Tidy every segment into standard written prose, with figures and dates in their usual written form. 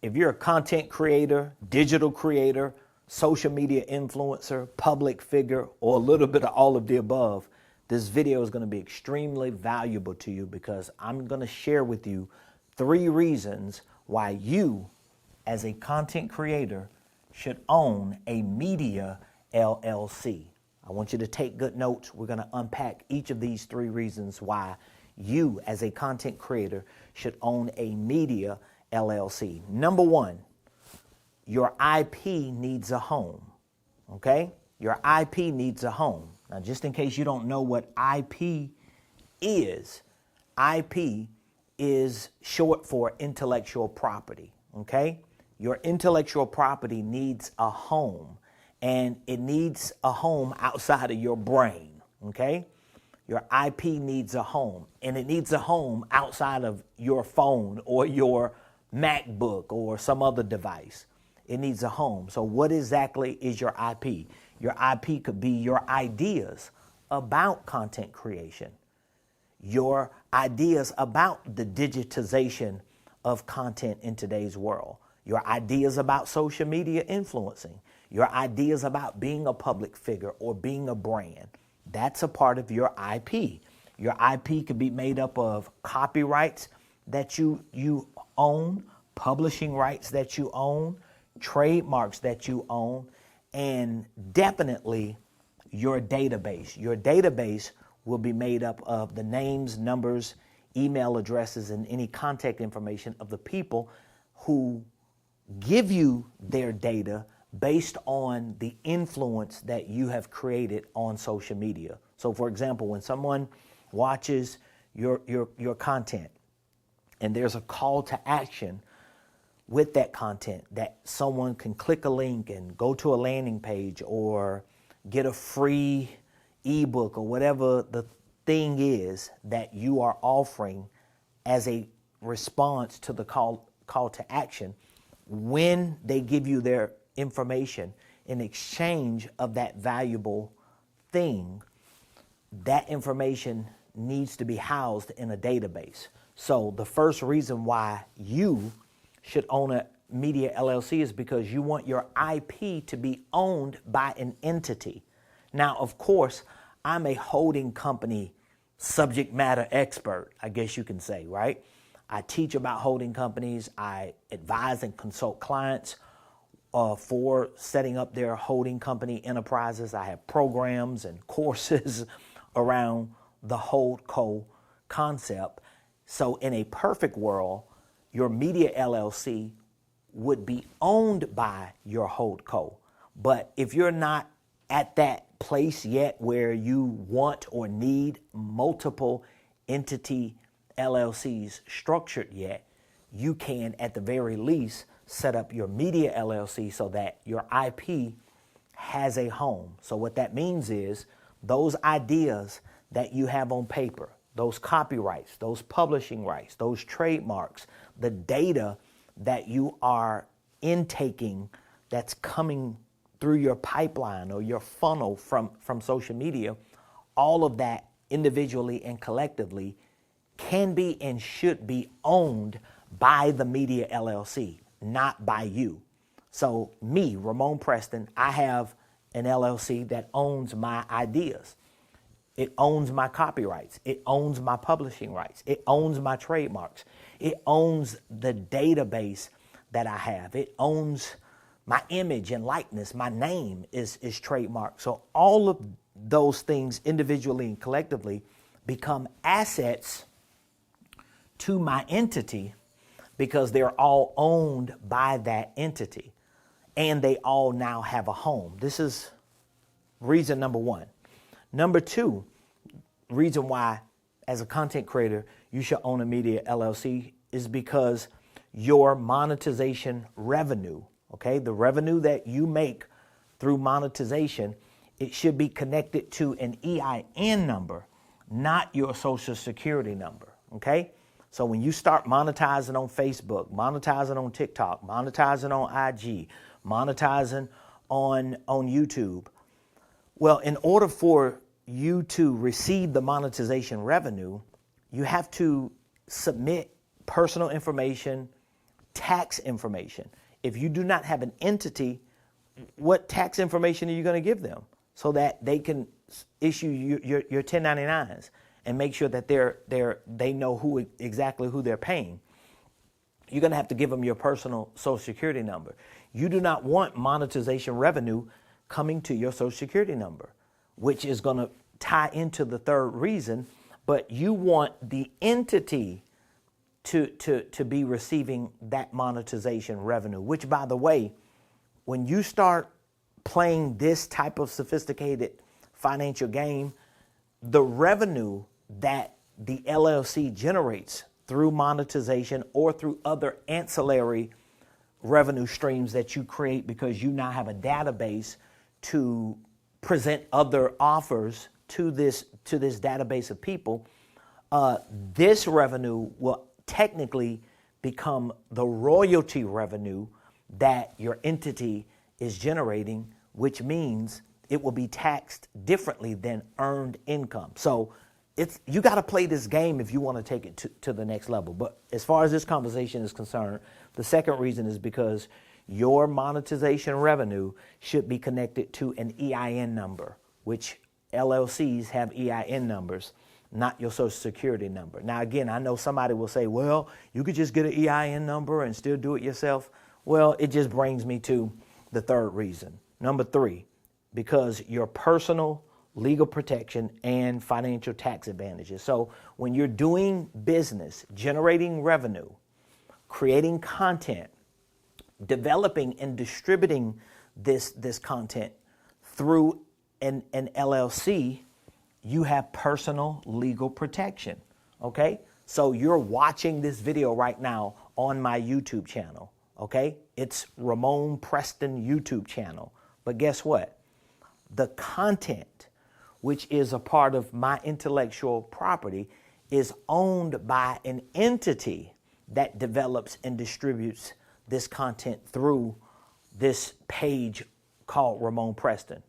if you're a content creator, digital creator, social media influencer, public figure, or a little bit of all of the above, this video is going to be extremely valuable to you because I'm going to share with you 3 reasons why you, as a content creator, should own a Media LLC. I want you to take good notes. We're going to unpack each of these 3 reasons why you, as a content creator, should own a Media LLC. Number 1, your IP needs a home, okay? Your IP needs a home. Now, just in case you don't know what IP is short for intellectual property, okay? Your intellectual property needs a home, and it needs a home outside of your brain, okay? Your IP needs a home, and it needs a home outside of your phone or your MacBook or some other device. It needs a home. So what exactly is your IP? Your IP could be your ideas about content creation, your ideas about the digitization of content in today's world, your ideas about social media influencing, your ideas about being a public figure or being a brand. That's a part of your IP. Your IP could be made up of copyrights that you own, publishing rights that you own, trademarks that you own, and definitely your database. Your database will be made up of the names, numbers, email addresses, and any contact information of the people who give you their data based on the influence that you have created on social media. So for example, when someone watches your content and there's a call to action with that content, that someone can click a link and go to a landing page or get a free ebook or whatever the thing is that you are offering as a response to the call to action, when they give you their information in exchange of that valuable thing, that information needs to be housed in a database. So the first reason why you should own a Media LLC is because you want your IP to be owned by an entity. Now, of course, I'm a holding company subject matter expert, I guess you can say, right? I teach about holding companies. I advise and consult clients for setting up their holding company enterprises. I have programs and courses around the Holdco concept. So in a perfect world, your Media LLC would be owned by your Holdco. But if you're not at that place yet where you want or need multiple entity LLCs structured yet, you can at the very least set up your Media LLC so that your IP has a home. So what that means is those ideas that you have on paper, those copyrights, those publishing rights, those trademarks, the data that you are intaking that's coming through your pipeline or your funnel from social media, all of that individually and collectively can be and should be owned by the Media LLC, not by you. So me, Ramone Preston, I have an LLC that owns my ideas. It owns my copyrights. It owns my publishing rights. It owns my trademarks. It owns the database that I have. It owns my image and likeness. My name is trademarked. So all of those things individually and collectively become assets to my entity because they're all owned by that entity and they all now have a home. This is reason number 1. Number 2, reason why as a content creator you should own a Media LLC is because your monetization revenue, okay, the revenue that you make through monetization, it should be connected to an EIN number, not your social security number, okay? So when you start monetizing on Facebook, monetizing on TikTok, monetizing on IG, monetizing on YouTube, well, in order for you to receive the monetization revenue, you have to submit personal information tax information. If you do not have an entity, what tax information are you going to give them so that they can issue your 1099s and make sure that they know exactly who they're paying? You're going to have to give them your personal Social Security number. You do not want monetization revenue coming to your Social Security number, which is going to tie into the third reason, but you want the entity to be receiving that monetization revenue, which, by the way, when you start playing this type of sophisticated financial game, the revenue that the LLC generates through monetization or through other ancillary revenue streams that you create because you now have a database to present other offers to this database of people, this revenue will technically become the royalty revenue that your entity is generating, which means it will be taxed differently than earned income. So you got to play this game if you want to take it to the next level. But as far as this conversation is concerned, the second reason is because your monetization revenue should be connected to an EIN number, which LLCs have EIN numbers, not your Social Security number. Now, again, I know somebody will say, well, you could just get an EIN number and still do it yourself. Well, it just brings me to the third reason. Number 3, because your personal legal protection and financial tax advantages. So when you're doing business, generating revenue, creating content, developing and distributing this content through an LLC, you have personal legal protection, okay? So you're watching this video right now on my YouTube channel, okay? It's Ramone Preston YouTube channel. But guess what? The content, which is a part of my intellectual property, is owned by an entity that develops and distributes this content through this page called Ramone Preston.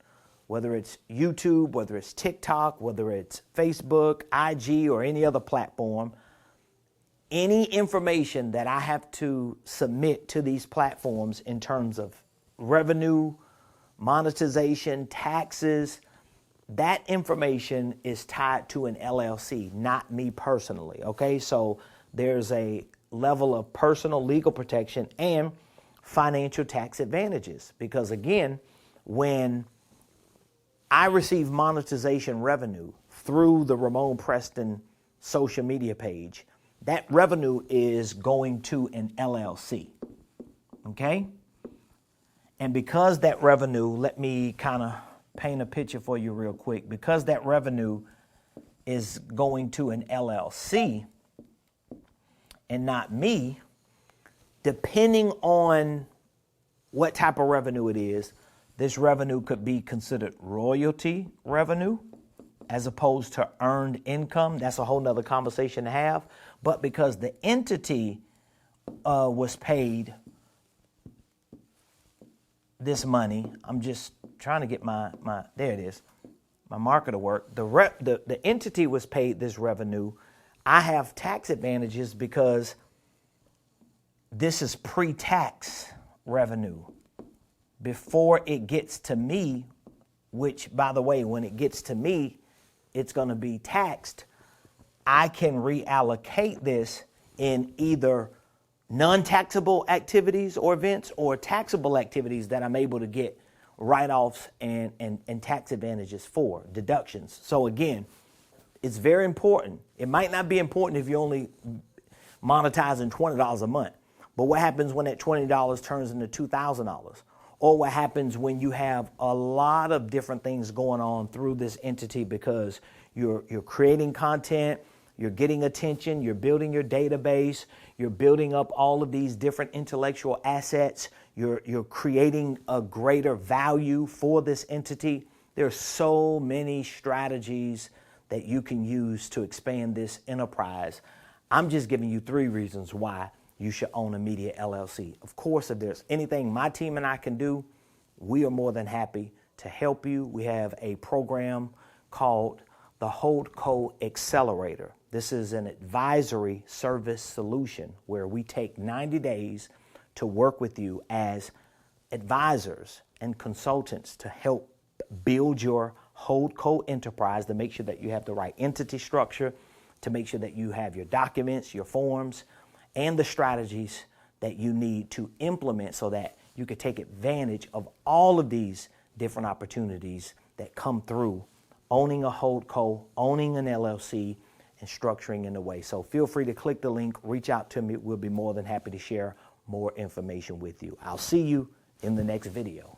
Whether it's YouTube, whether it's TikTok, whether it's Facebook, IG, or any other platform, any information that I have to submit to these platforms in terms of revenue, monetization, taxes, that information is tied to an LLC, not me personally, okay? So there's a level of personal legal protection and financial tax advantages because, again, when I receive monetization revenue through the Ramone Preston social media page, that revenue is going to an LLC, okay? And because that revenue, let me kind of paint a picture for you real quick. Because that revenue is going to an LLC and not me, depending on what type of revenue it is, this revenue could be considered royalty revenue as opposed to earned income. That's a whole nother conversation to have. But because the entity was paid this money, I'm just trying to get my there it is, my marker to work. The entity was paid this revenue. I have tax advantages because this is pre-tax revenue. Before it gets to me, which, by the way, when it gets to me, it's going to be taxed, I can reallocate this in either non-taxable activities or events or taxable activities that I'm able to get write-offs and tax advantages for, deductions. So again, it's very important. It might not be important if you're only monetizing $20 a month, but what happens when that $20 turns into $2,000? Or what happens when you have a lot of different things going on through this entity because you're creating content, you're getting attention, you're building your database, you're building up all of these different intellectual assets, you're creating a greater value for this entity. There's so many strategies that you can use to expand this enterprise. I'm just giving you 3 reasons why you should own a Media LLC. Of course, if there's anything my team and I can do, we are more than happy to help you. We have a program called the Holdco Accelerator. This is an advisory service solution where we take 90 days to work with you as advisors and consultants to help build your Holdco enterprise, to make sure that you have the right entity structure, to make sure that you have your documents, your forms, and the strategies that you need to implement so that you can take advantage of all of these different opportunities that come through owning a Holdco, owning an LLC, and structuring in a way. So feel free to click the link, reach out to me. We'll be more than happy to share more information with you. I'll see you in the next video.